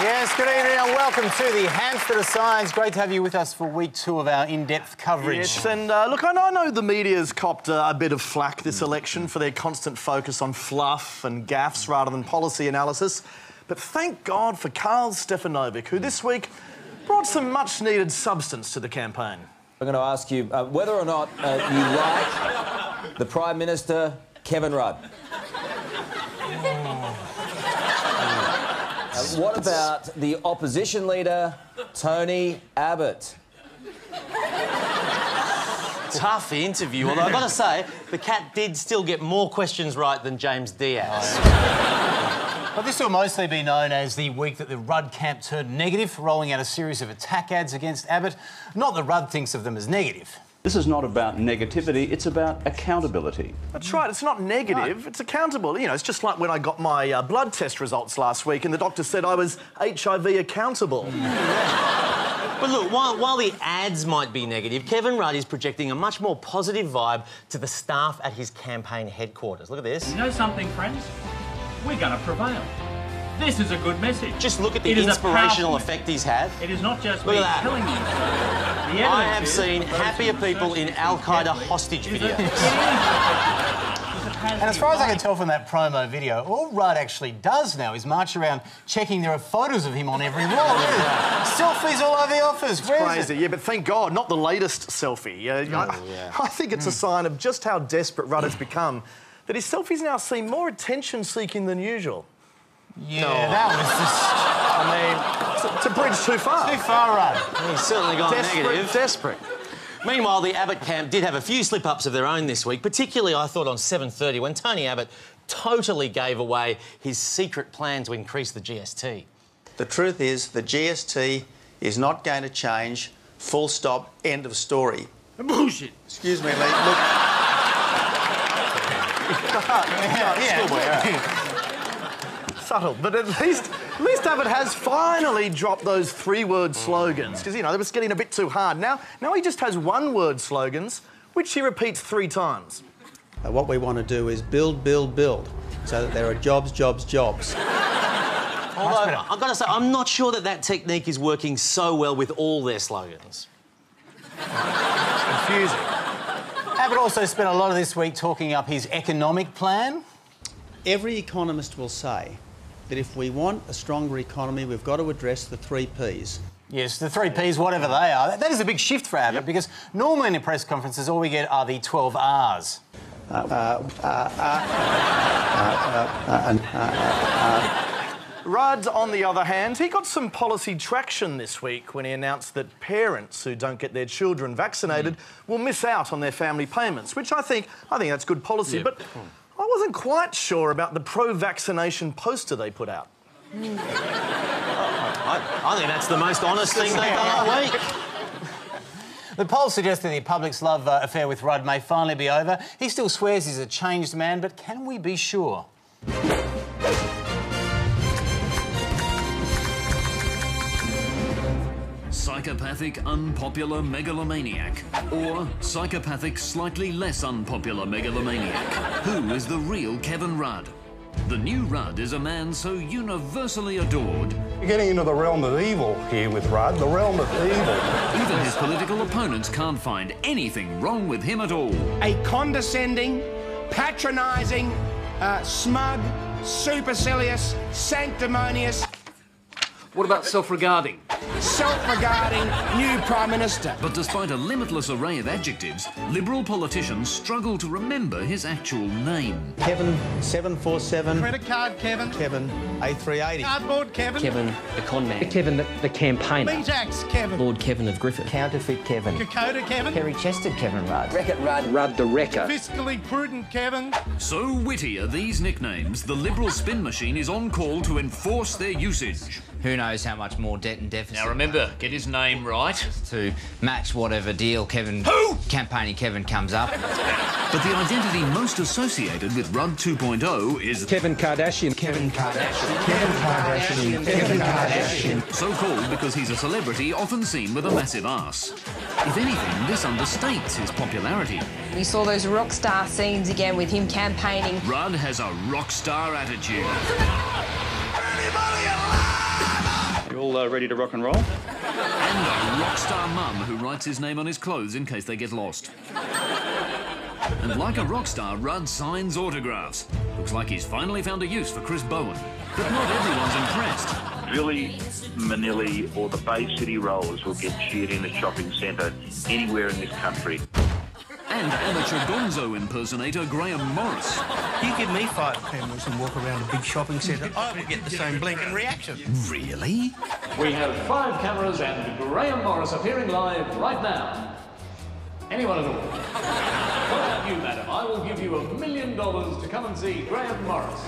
Yes, good evening and welcome to the Hamster Signs. Great to have you with us for week 2 of our in-depth coverage. Yes, and look, I know the media's copped a bit of flack this election for their constant focus on fluff and gaffes rather than policy analysis. But thank God for Karl Stefanovic, who this week brought some much-needed substance to the campaign. I'm going to ask you whether or not you like the Prime Minister, Kevin Rudd. What about the opposition leader, Tony Abbott? Tough interview, although I've got to say, the cat did still get more questions right than James Diaz. But this will mostly be known as the week that the Rudd camp turned negative, rolling out a series of attack ads against Abbott. Not that Rudd thinks of them as negative. This is not about negativity, it's about accountability. That's right, it's not negative, it's accountable. You know, it's just like when I got my blood test results last week and the doctor said I was HIV accountable. But look, while the ads might be negative, Kevin Rudd is projecting a much more positive vibe to the staff at his campaign headquarters. Look at this. You know something, friends? We're going to prevail. This is a good message. Just look at the inspirational effect he's had. It is not just look me at that. telling you. I have seen happier people in Al-Qaeda hostage videos. And as far as I can tell from that promo video, all Rudd actually does now is march around checking there are photos of him on every wall. Selfies all over the office. It's crazy, yeah, but thank God, not the latest selfie. I think it's a sign of just how desperate Rudd has become, that his selfies now seem more attention-seeking than usual. Yeah, that was just... I mean, it's a bridge too far. Too far, Rudd. He's certainly gone negative. Desperate. Meanwhile, the Abbott camp did have a few slip-ups of their own this week, particularly, I thought, on 7:30 when Tony Abbott totally gave away his secret plan to increase the GST. The truth is the GST is not going to change, full stop, end of story. Bullshit. Excuse me, mate, look... Subtle, but at least Abbott has finally dropped those 3-word slogans, because, you know, they were getting a bit too hard. Now he just has 1-word slogans, which he repeats 3 times. What we want to do is build, build, build, so that there are jobs, jobs, jobs. Although, I've got to say, I'm not sure that technique is working so well with all their slogans. Confusing. Abbott also spent a lot of this week talking up his economic plan. Every economist will say that if we want a stronger economy, we've got to address the 3 Ps. Yes, the 3 Ps, whatever they are. That is a big shift for Abbott, because normally in press conferences all we get are the 12 Rs. Rudd, on the other hand, he got some policy traction this week when he announced that parents who don't get their children vaccinated will miss out on their family payments, which I think that's good policy, but I wasn't quite sure about the pro-vaccination poster they put out. I think that's the most honest thing they've done all week. The polls suggest that the public's love affair with Rudd may finally be over. He still swears he's a changed man, but can we be sure? Psychopathic, unpopular megalomaniac, or psychopathic, slightly less unpopular megalomaniac. Who is the real Kevin Rudd? The new Rudd is a man so universally adored. You're getting into the realm of evil here with Rudd, the realm of evil. Even his political opponents can't find anything wrong with him at all. A condescending, patronising, smug, supercilious, sanctimonious... What about self-regarding? Self-regarding new Prime Minister. But despite a limitless array of adjectives, Liberal politicians struggle to remember his actual name. Kevin 747. Credit card, Kevin. Kevin A380. Cardboard, Kevin. Kevin the con man. Kevin the campaigner. B-Tax, Kevin. Lord Kevin of Griffith. Counterfeit Kevin. Kokoda, Kevin. Hairy-chested Kevin Rudd. Wreck-it Rudd. Rudd the Wrecker. Fiscally prudent, Kevin. So witty are these nicknames, the Liberal spin machine is on call to enforce their usage. Who knows how much more debt and deficit... Now remember, get his name right. ...to match whatever deal campaigning Kevin comes up. But the identity most associated with Rudd 2.0 is... Kevin Kardashian. Kevin Kardashian. Kevin Kardashian. Kevin Kardashian. So called because he's a celebrity often seen with a massive ass. If anything, this understates his popularity. We saw those rock star scenes again with him campaigning. Rudd has a rock star attitude. Anybody alive? All ready to rock and roll? And a rock star mum who writes his name on his clothes in case they get lost. And like a rock star, Rudd signs autographs. Looks like he's finally found a use for Chris Bowen. But not everyone's impressed. Billy Manilli or the Bay City Rollers will get cheered in a shopping centre anywhere in this country. And amateur gonzo impersonator Graham Morris. You give me 5 cameras and walk around a big shopping centre, I will get the same blinking reaction. Really? We have 5 cameras and Graham Morris appearing live right now. Anyone at all? What about you, madam? I will give you $1 million to come and see Graham Morris.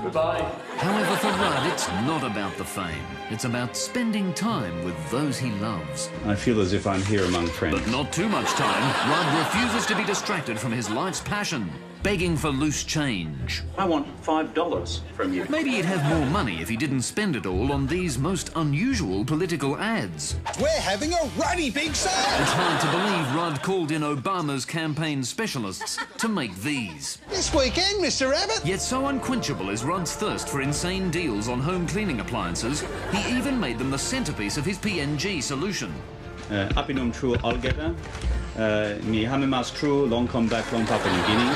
Goodbye. However, for Rudd, it's not about the fame. It's about spending time with those he loves. I feel as if I'm here among friends. But not too much time. Rudd refuses to be distracted from his life's passion, begging for loose change. I want $5 from you. Maybe he'd have more money if he didn't spend it all on these most unusual political ads. We're having a ruddy big sale! It's hard to believe Rudd called in Obama's campaign specialists to make these. This weekend, Mr. Abbott! Yet so unquenchable is Rudd's thirst for insane deals on home cleaning appliances, he even made them the centrepiece of his PNG solution. Apinum true alligator. Mi hamimas true long come back long Papua New Guinea.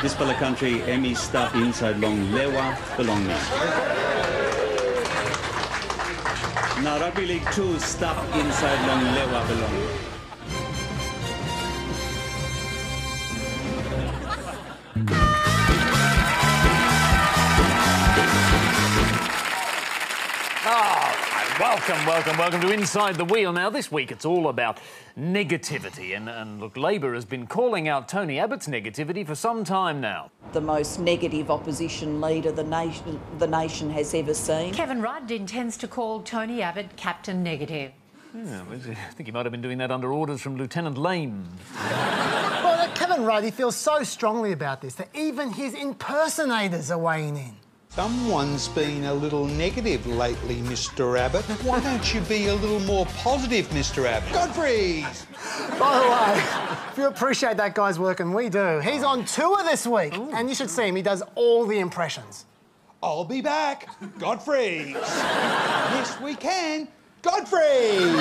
This pala country emi stuff inside long lewa belong me. Now rugby league 2 stuff inside long lewa belong. Welcome to Inside the Wheel. Now, this week it's all about negativity. And look, Labor has been calling out Tony Abbott's negativity for some time now. The most negative opposition leader the nation has ever seen. Kevin Rudd intends to call Tony Abbott Captain Negative. Yeah, I think he might have been doing that under orders from Lieutenant Lane. Well, Kevin Rudd, he feels so strongly about this that even his impersonators are weighing in. Someone's been a little negative lately, Mr. Abbott. Why don't you be a little more positive, Mr. Abbott? Godfrey! By the way, if you appreciate that guy's work, and we do, he's on tour this week. Ooh. And you should see him. He does all the impressions. I'll be back. Godfrey! Yes, we can. Godfrey!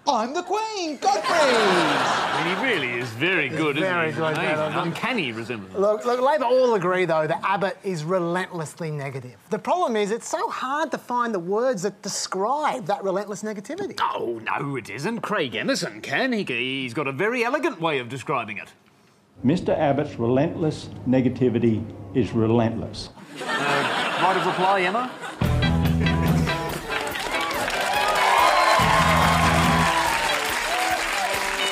I'm the Queen, Godfrey! I mean, he really is very good, isn't he? Very good. Uncanny resemblance. Look, Labor all agree, though, that Abbott is relentlessly negative. The problem is it's so hard to find the words that describe that relentless negativity. Oh, no, it isn't. Craig Emerson can. He's got a very elegant way of describing it. Mr. Abbott's relentless negativity is relentless. Right of reply, Emma?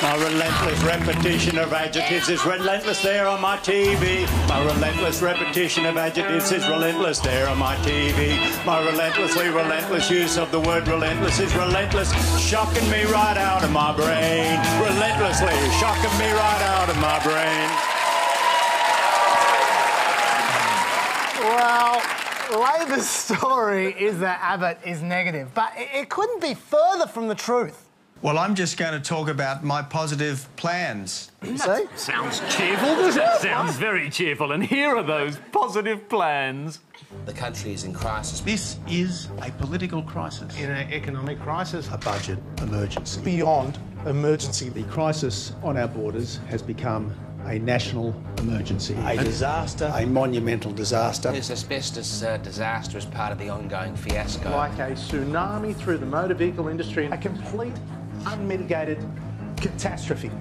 My relentless repetition of adjectives is relentless there on my TV. My relentless repetition of adjectives is relentless there on my TV. My relentlessly relentless use of the word relentless is relentless, shocking me right out of my brain. Relentlessly shocking me right out of my brain. Well, Labor's story is that Abbott is negative, but it couldn't be further from the truth. Well, I'm just going to talk about my positive plans. See? Sounds cheerful, doesn't it? Sounds very cheerful. And here are those positive plans. The country is in crisis. This is a political crisis. In an economic crisis. A budget emergency. Beyond emergency. The crisis on our borders has become a national emergency. A disaster. A monumental disaster. This asbestos disaster is part of the ongoing fiasco. Like a tsunami through the motor vehicle industry. A complete, unmitigated catastrophe.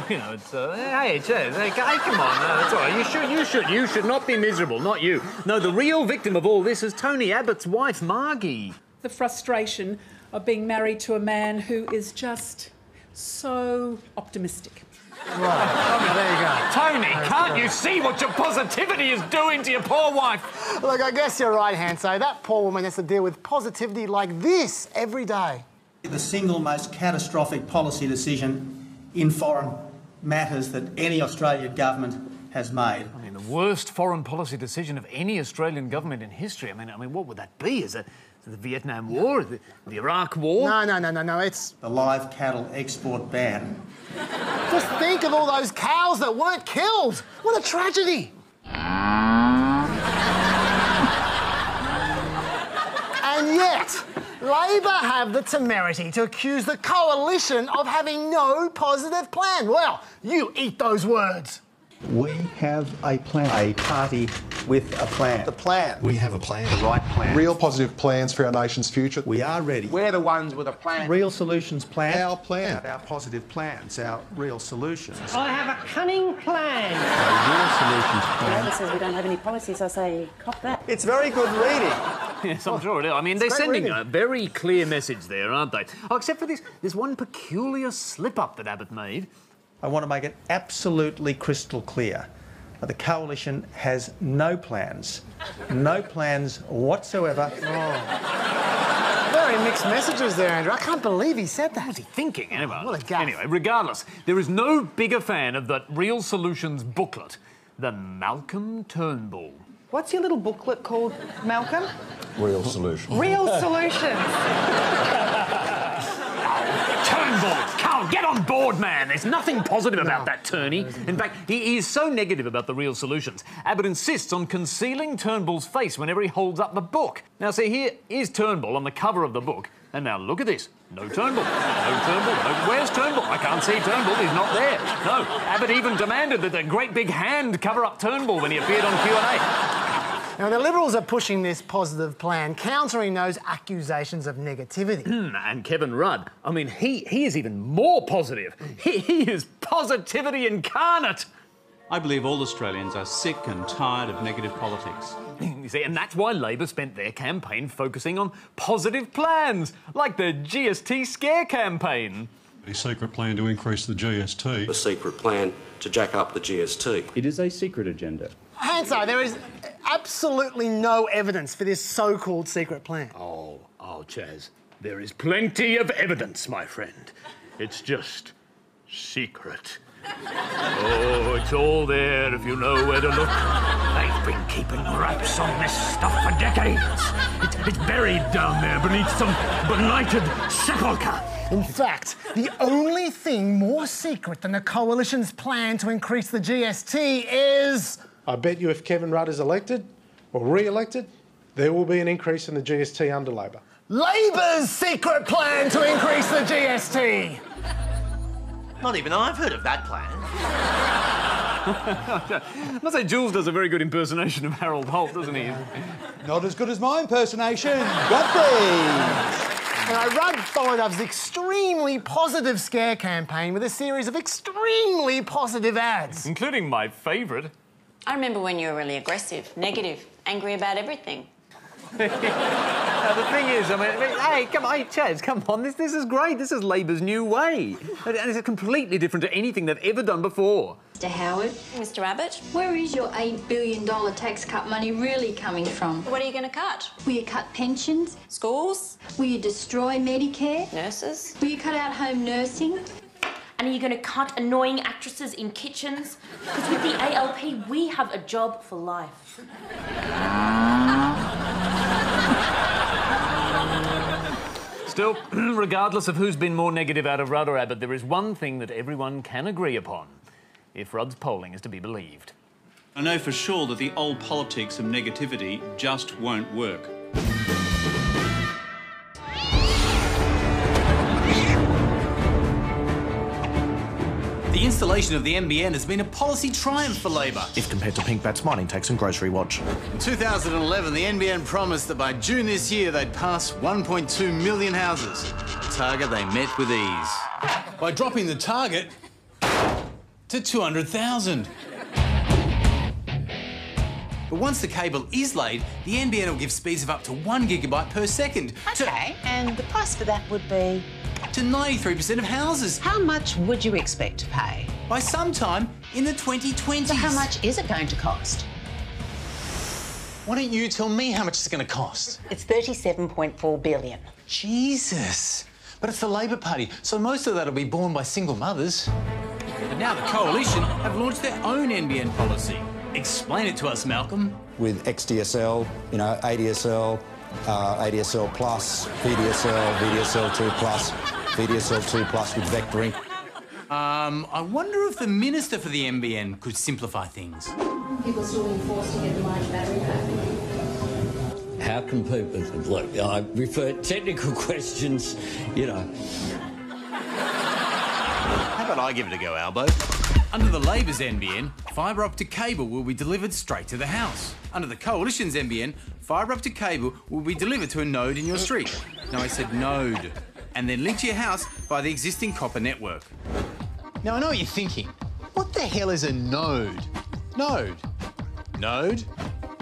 You know, it's hey, come on, that's all right. You should not be miserable, not you. No, the real victim of all this is Tony Abbott's wife, Margie. The frustration of being married to a man who is just so optimistic. Right. Okay, there you go. Tony, can't you see what your positivity is doing to your poor wife? Look, I guess you're right, Hanso. That poor woman has to deal with positivity like this every day. The single most catastrophic policy decision in foreign matters that any Australian government has made. I mean, the worst foreign policy decision of any Australian government in history. I mean, what would that be? Is it the Vietnam War? The Iraq War? No, it's... the live cattle export ban. Just think of all those cows that weren't killed. What a tragedy. And yet, Labor have the temerity to accuse the coalition of having no positive plan. Well, you eat those words. We have a plan. A party with a plan. The plan. We have a plan. The right plan. Real positive plans for our nation's future. We are ready. We're the ones with a plan. Real solutions plan. Our plan. Our positive plans. Our real solutions. I have a cunning plan. A real solutions plan. Labor says we don't have any policies. I say, cop that. It's very good reading. Yes, I'm sure it is. I mean, they're sending a very clear message there, aren't they? Oh, except for this one peculiar slip-up that Abbott made. I want to make it absolutely crystal clear that the coalition has no plans. No plans whatsoever. Oh. Very mixed messages there, Andrew. I can't believe he said that. What was he thinking, anyway? What a gaffe. Anyway, regardless, there is no bigger fan of that Real Solutions booklet than Malcolm Turnbull. What's your little booklet called, Malcolm? Real solutions. Real Solutions. Turnbull, come on, get on board, man. There's nothing positive about that Turney. In fact, he is so negative about the Real Solutions. Abbott insists on concealing Turnbull's face whenever he holds up the book. Now, see, here is Turnbull on the cover of the book. And now look at this. No Turnbull. No Turnbull. No, where's Turnbull? I can't see Turnbull. He's not there. No. Abbott even demanded that the great big hand cover up Turnbull when he appeared on Q&A. Now, the Liberals are pushing this positive plan, countering those accusations of negativity. And Kevin Rudd, I mean, he is even more positive. He is positivity incarnate. I believe all Australians are sick and tired of negative politics. You see, and that's why Labor spent their campaign focusing on positive plans, like the GST scare campaign. A secret plan to increase the GST. A secret plan to jack up the GST. It is a secret agenda. Hanso, there is absolutely no evidence for this so-called secret plan. Oh, Chaz, there is plenty of evidence, my friend. It's just secret. Oh, it's all there if you know where to look. They've been keeping raps on this stuff for decades. It's buried down there beneath some benighted sepulchre. In fact, the only thing more secret than the coalition's plan to increase the GST is... I bet you if Kevin Rudd is elected or re-elected, there will be an increase in the GST under Labor. Labor's secret plan to increase the GST! Not even I've heard of that plan. I must say, Jules does a very good impersonation of Harold Holt, doesn't he? Not as good as my impersonation. Godfrey! Rudd followed up his extremely positive scare campaign with a series of extremely positive ads. Including my favourite. I remember when you were really aggressive, negative, angry about everything. Now, the thing is, I mean, hey, come on, hey, Chaz, come on, this is great. This is Labor's new way. And it's completely different to anything they've ever done before. Mr Howard. Mr Abbott. Where is your $8 billion tax cut money really coming from? What are you going to cut? Will you cut pensions? Schools? Will you destroy Medicare? Nurses? Will you cut out home nursing? And are you going to cut annoying actresses in kitchens? Because with the ALP, we have a job for life. Still, regardless of who's been more negative out of Rudd or Abbott, there is one thing that everyone can agree upon, if Rudd's polling is to be believed. I know for sure that the old politics of negativity just won't work. The installation of the NBN has been a policy triumph for Labor. If compared to Pink Bat's mining tax and grocery watch. In 2011, the NBN promised that by June this year they'd pass 1.2 million houses. A target they met with ease. By dropping the target to 200,000. But once the cable is laid, the NBN will give speeds of up to 1 gigabyte per second. OK, and the price for that would be? To 93% of houses. How much would you expect to pay? By sometime in the 2020s. So how much is it going to cost? Why don't you tell me how much it's going to cost? It's $37.4 billion. Jesus. But it's the Labor Party, so most of that will be borne by single mothers. But now the Coalition have launched their own NBN policy. Explain it to us, Malcolm. With XDSL, you know, ADSL, ADSL Plus, VDSL, VDSL 2 Plus, VDSL 2 Plus with vectoring. I wonder if the Minister for the NBN could simplify things. People still being forced to get the large battery pack. how can people... Look, I refer technical questions, you know. How about I give it a go, Albo? Under the Labor's NBN, fibre optic cable will be delivered straight to the house. Under the Coalition's NBN, fibre optic cable will be delivered to a node in your street. No, I said node. And then linked to your house via the existing copper network. Now, I know what you're thinking. What the hell is a node? Node? Node?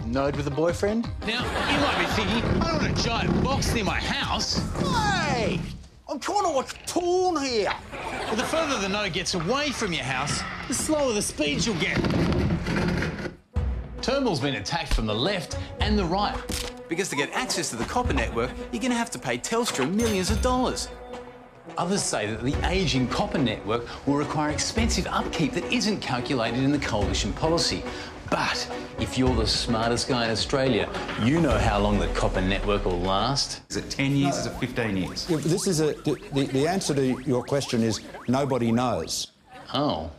Node with a boyfriend? Now, you might be thinking, I don't want a giant box near my house. Hey! I'm trying to watch porn here. But the further the node gets away from your house, the slower the speeds you'll get. Turnbull's been attacked from the left and the right. Because to get access to the copper network, you're going to have to pay Telstra millions of dollars. Others say that the ageing copper network will require expensive upkeep that isn't calculated in the Coalition policy. But if you're the smartest guy in Australia, you know how long the copper network will last. Is it 10 years? Is it 15 years? Yeah, this is the answer to your question is nobody knows. Oh.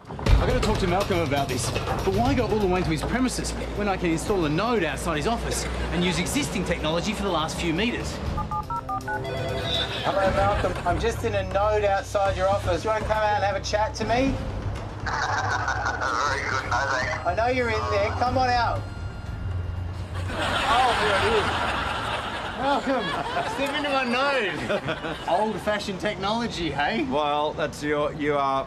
I've got to talk to Malcolm about this. But why go all the way to his premises when I can install a node outside his office and use existing technology for the last few metres? Hello, Malcolm. I'm just in a node outside your office. Do you want to come out and have a chat to me? Very good, no thanks. I know you're in there. Come on out. Oh, here it is. Malcolm, step into my node. Old-fashioned technology, hey? Well, that's you are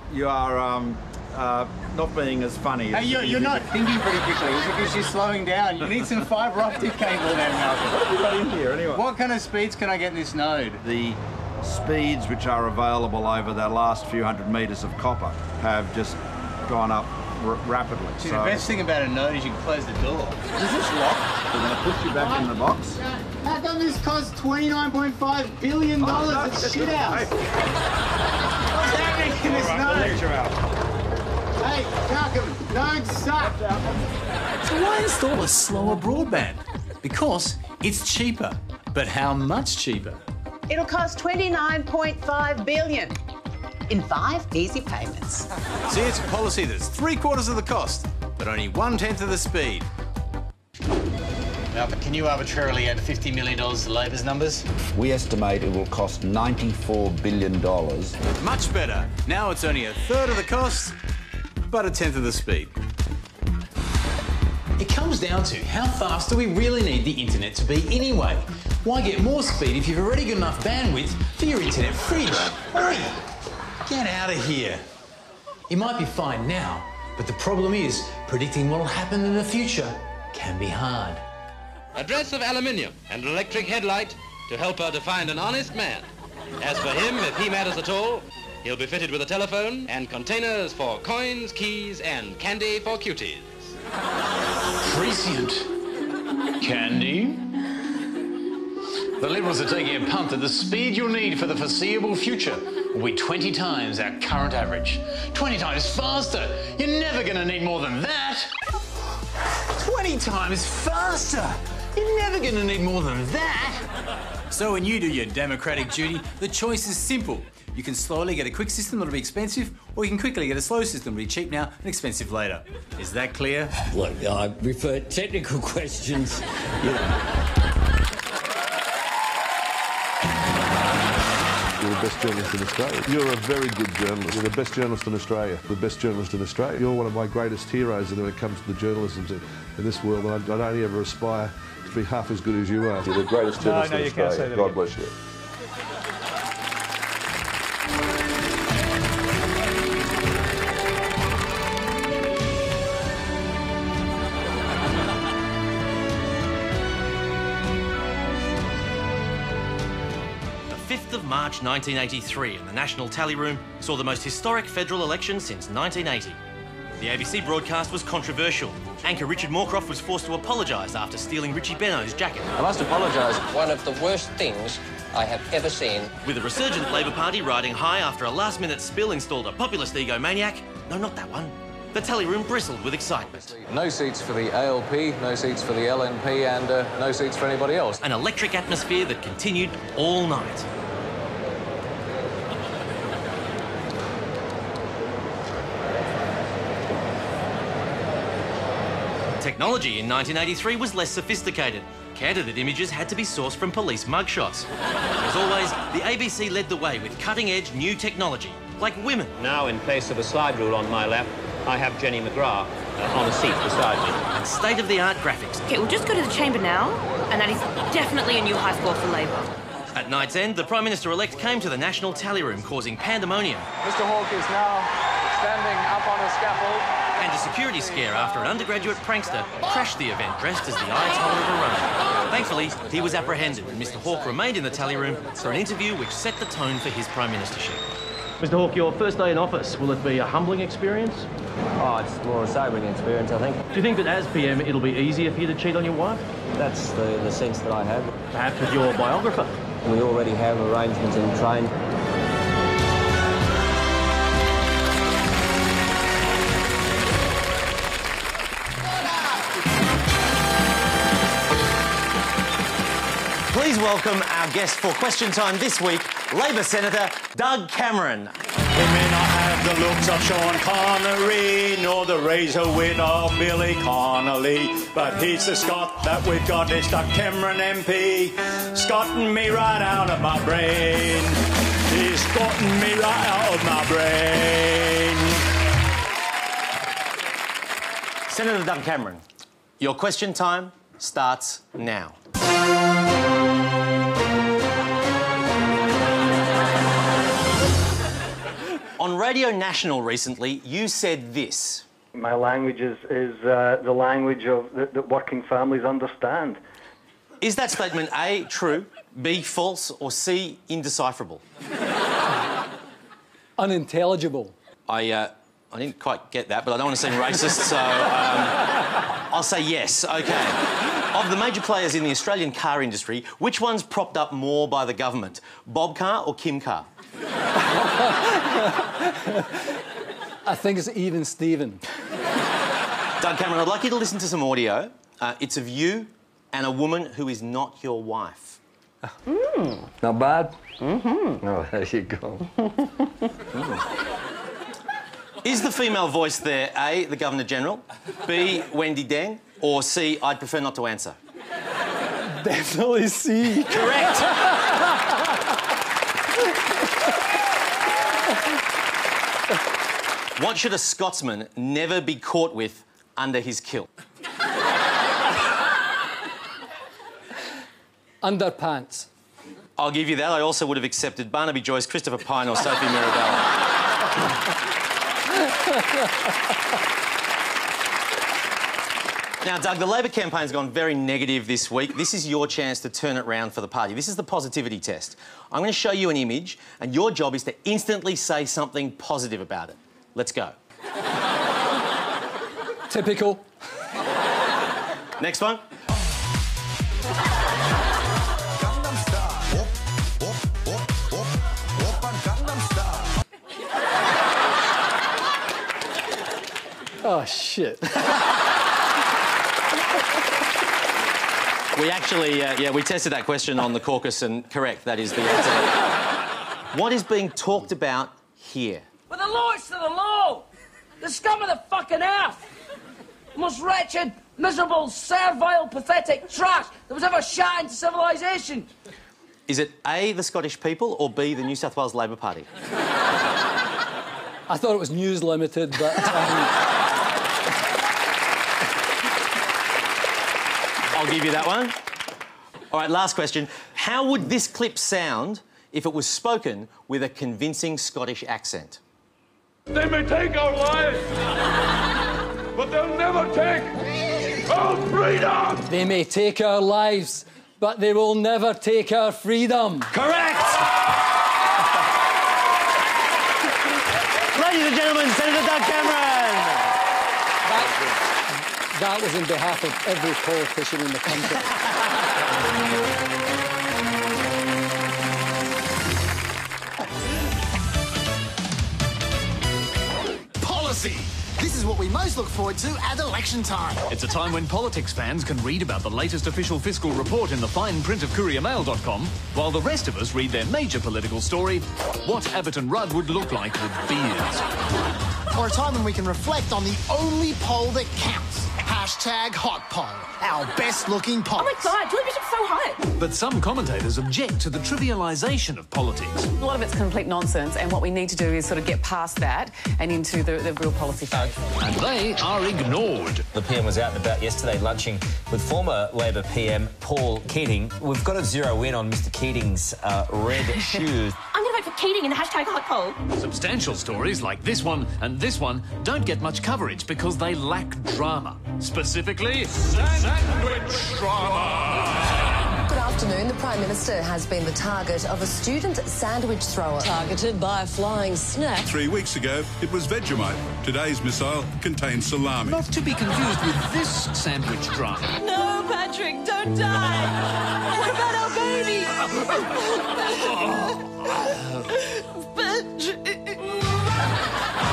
not being as funny. Hey, you're not thinking pretty quickly. It's because you're slowing down. You need some fibre optic cable then, Malcolm. What have you got in here, anyway? What kind of speeds can I get in this node? The speeds which are available over the last few hundred metres of copper have just gone up rapidly. See, the best thing about a node is you can close the door. Is this locked? We're going to push you back in the box. How come this costs $29.5 billion? It's shit house. What's happening in this node? Hey, Malcolm, nodes suck. So why install a slower broadband? Because it's cheaper. But how much cheaper? It'll cost $29.5 billion in 5 easy payments. See, it's a policy that's 3/4 of the cost, but only 1/10 of the speed. Malcolm, can you arbitrarily add $50 million to Labor's numbers? We estimate it will cost $94 billion. Much better. Now it's only 1/3 of the cost, but 1/10 of the speed. It comes down to how fast do we really need the internet to be anyway? Why get more speed if you've already got enough bandwidth for your internet fridge? Oi! Get out of here. It might be fine now, but the problem is predicting what will happen in the future can be hard. A dress of aluminium and an electric headlight to help her to find an honest man. As for him, if he matters at all, he'll be fitted with a telephone and containers for coins, keys, and candy for cuties. Prescient. Candy? The Liberals are taking a punt that the speed you'll need for the foreseeable future will be 20 times our current average. 20 times faster! You're never going to need more than that! 20 times faster! You're never going to need more than that! So when you do your democratic duty, the choice is simple. You can slowly get a quick system that'll be expensive, or you can quickly get a slow system that'll be cheap now and expensive later. Is that clear? Look, I refer technical questions, you know. You're the best journalist in Australia. You're a very good journalist. You're the best journalist in Australia. The best journalist in Australia. You're one of my greatest heroes when it comes to the journalism in this world. And I don't ever aspire to be half as good as you are. You're the greatest journalist in Australia. Can't say that. God bless you. March 1983, and the National Tally Room saw the most historic federal election since 1980. The ABC broadcast was controversial. Anchor Richard Moorcroft was forced to apologise after stealing Richie Benaud's jacket. I must apologise. One of the worst things I have ever seen. With the resurgent Labor Party riding high after a last-minute spill installed a populist egomaniac. No, not that one. The Tally Room bristled with excitement. No seats for the ALP, no seats for the LNP, and no seats for anybody else. An electric atmosphere that continued all night. Technology in 1983 was less sophisticated. candidate images had to be sourced from police mugshots. As always, the ABC led the way with cutting-edge new technology, like women. Now, in place of a slide rule on my lap, I have Jenny McGrath on a seat beside me. And state-of-the-art graphics. Okay, we'll just go to the chamber now, and that is definitely a new high score for Labor. At night's end, the Prime Minister-elect came to the National Tally Room, causing pandemonium. Mr Hawke is now standing up on a scaffold. And a security scare after an undergraduate prankster crashed the event dressed as the Ayatollah of Iran. Thankfully, he was apprehended and Mr Hawke remained in the tally room for an interview which set the tone for his Prime Ministership. Mr Hawke, your first day in office, will it be a humbling experience? Oh, it's more a sobering experience, I think. Do you think that as PM it'll be easier for you to cheat on your wife? That's the sense that I have. Perhaps with your biographer? We already have arrangements in train. Please welcome our guest for Question Time this week, Labor Senator Doug Cameron. He may not have the looks of Sean Connery, nor the razor wit of Billy Connolly, but he's the Scot that we've got. It's Doug Cameron MP, scotting me right out of my brain. He's scotting me right out of my brain. Senator Doug Cameron, your Question Time starts now. On Radio National recently, you said this. My language is the language of that working families understand. Is that statement A, true, B, false, or C, indecipherable? Unintelligible. I didn't quite get that, but I don't want to seem racist, so I'll say yes. OK. Of the major players in the Australian car industry, which one's propped up more by the government? Bob Carr or Kim Carr? I think it's even Steven. Doug Cameron, I'd like you to listen to some audio. It's of you and a woman who is not your wife. Not bad. Mm-hmm. Oh, there you go. Is the female voice there A, the Governor-General, B, Wendy Deng, or C, I'd prefer not to answer? Definitely C. Correct. What should a Scotsman never be caught with under his kilt? Underpants. I'll give you that. I also would have accepted Barnaby Joyce, Christopher Pine or Sophie Mirabella. Now, Doug, the Labor campaign's gone very negative this week. This is your chance to turn it round for the party. This is the positivity test. I'm going to show you an image, and your job is to instantly say something positive about it. Let's go. Typical. Next one. Oh, shit. We actually, we tested that question on the caucus and correct, that is the answer. What is being talked about here? With the lowest of the low! The scum of the fucking earth! The most wretched, miserable, servile, pathetic trash that was ever shot into civilisation! Is it A, the Scottish people, or B, the New South Wales Labor Party? I thought it was News Limited, but... I'll give you that one. All right, last question. How would this clip sound if it was spoken with a convincing Scottish accent? They may take our lives, but they'll never take our freedom! They may take our lives, but they will never take our freedom. Correct! Ladies and gentlemen, Senator Doug Cameron! That was in behalf of every politician in the country. Policy! This is what we most look forward to at election time. It's a time when politics fans can read about the latest official fiscal report in the fine print of couriermail.com, while the rest of us read their major political story, what Everton Rudd would look like with beards. Or a time when we can reflect on the only poll that counts. hashtag hot poll, our best looking poll. Oh my God, Julie Bishop's so hot. But some commentators object to the trivialisation of politics. A lot of it's complete nonsense, and what we need to do is sort of get past that and into the real policy phase. And they are ignored. The PM was out and about yesterday lunching with former Labor PM Paul Keating. We've got to zero in on Mr Keating's red shoes. I'm going to vote for Keating in the hashtag hot poll. Substantial stories like this one and this one don't get much coverage because they lack drama. Specifically, sandwich drama. Good afternoon. The Prime Minister has been the target of a student sandwich thrower. Targeted by a flying snack. 3 weeks ago, it was Vegemite. Today's missile contains salami. Not to be confused with this sandwich drama. No, Patrick, don't die. What about our baby? Patrick.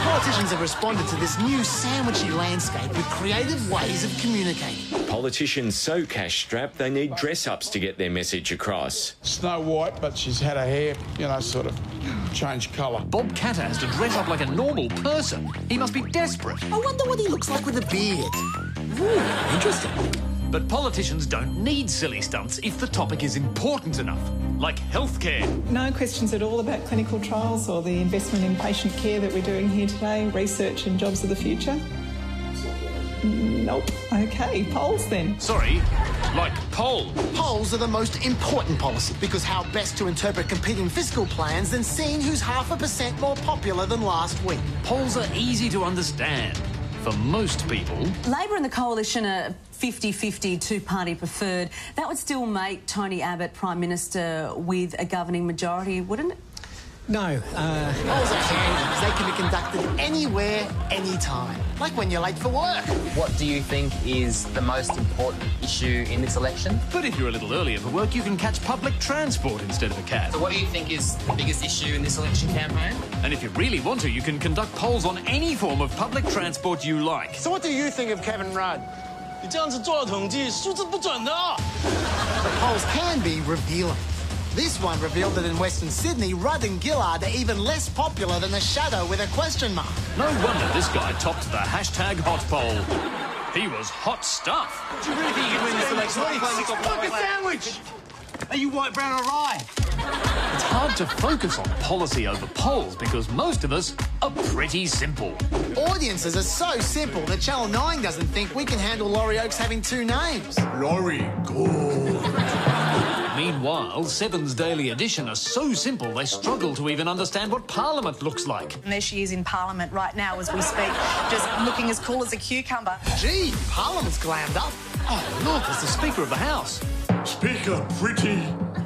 Politicians have responded to this new sandwichy landscape with creative ways of communicating. Politicians so cash-strapped they need dress-ups to get their message across. Snow White, but she's had her hair, sort of changed colour. Bob Catter has to dress up like a normal person. He must be desperate. I wonder what he looks like with a beard. Ooh, interesting. But politicians don't need silly stunts if the topic is important enough, like healthcare. No questions at all about clinical trials or the investment in patient care that we're doing here today, research and jobs of the future. Nope. OK, polls then. Sorry, like poll. Polls are the most important policy because how best to interpret competing fiscal plans than seeing who's 0.5% more popular than last week. Polls are easy to understand for most people. Labor and the Coalition are 50-50 two-party preferred. That would still make Tony Abbott Prime Minister with a governing majority, wouldn't it? No. Polls are handy. They can be conducted anywhere, anytime. Like when you're late for work. What do you think is the most important issue in this election? But if you're a little earlier for work, you can catch public transport instead of a cab. So what do you think is the biggest issue in this election campaign? And if you really want to, you can conduct polls on any form of public transport you like. So what do you think of Kevin Rudd? The polls can be revealing. This one revealed that in Western Sydney, Rudd and Gillard are even less popular than the shadow with a question mark. No wonder this guy topped the hashtag hot poll. He was hot stuff. Do you really think you can win this election? Look, a sandwich! Are you white, brown or rye? It's hard to focus on policy over polls because most of us are pretty simple. Audiences are so simple that Channel 9 doesn't think we can handle Laurie Oakes having two names. Laurie, good. Meanwhile, Seven's Daily Edition are so simple they struggle to even understand what Parliament looks like. And there she is in Parliament right now as we speak, just looking as cool as a cucumber. Gee, Parliament's glammed up. Oh, look, it's the Speaker of the House. Speaker, pretty.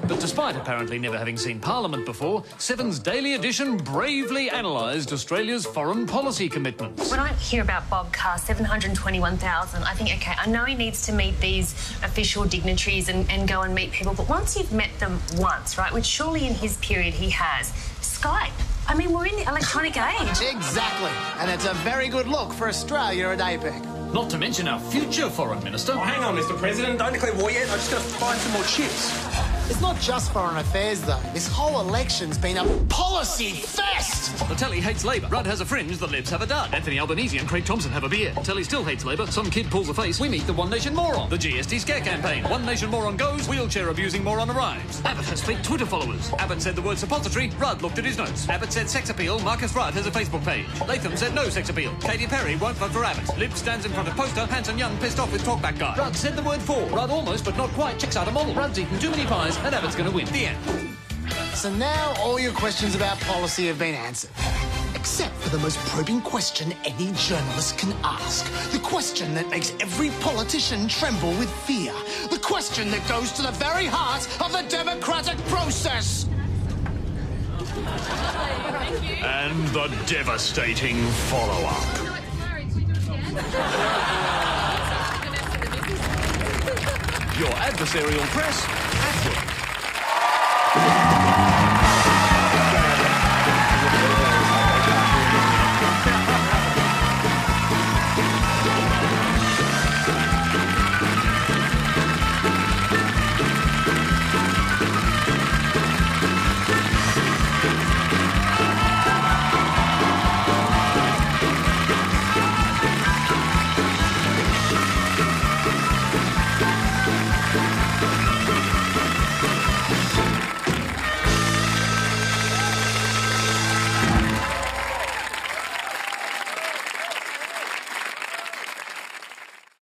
But despite apparently never having seen Parliament before, Seven's Daily Edition bravely analysed Australia's foreign policy commitments. When I hear about Bob Carr, 721,000, I think, OK, I know he needs to meet these official dignitaries and go and meet people, but once you've met them once, right, which surely in his period he has, Skype. I mean, we're in the electronic age. Exactly. And it's a very good look for Australia at APEC. Not to mention our future Foreign Minister. Oh, hang on, Mr President. Don't declare war yet. I'm just going to find some more chips. It's not just foreign affairs, though. This whole election's been a policy fest! The telly hates Labor. Rudd has a fringe, the Libs have a dud. Anthony Albanese and Craig Thompson have a beer. Telly still hates Labor. Some kid pulls a face. We meet the One Nation moron. The GST scare campaign. One Nation moron goes, wheelchair-abusing moron arrives. Abbott has fake Twitter followers. Abbott said the word suppository. Rudd looked at his notes. Abbott said sex appeal. Marcus Rudd has a Facebook page. Latham said no sex appeal. Katy Perry won't vote for Abbott. Lib stands in front of poster. Hanson Young pissed off with talkback guy. Rudd said the word for. Rudd almost, but not quite, checks out a model. Rudd's eaten too many pies, and Abbott's going to win. The end. So now all your questions about policy have been answered. Except for the most probing question any journalist can ask. The question that makes every politician tremble with fear. The question that goes to the very heart of the democratic process. And the devastating follow-up. Your adversarial press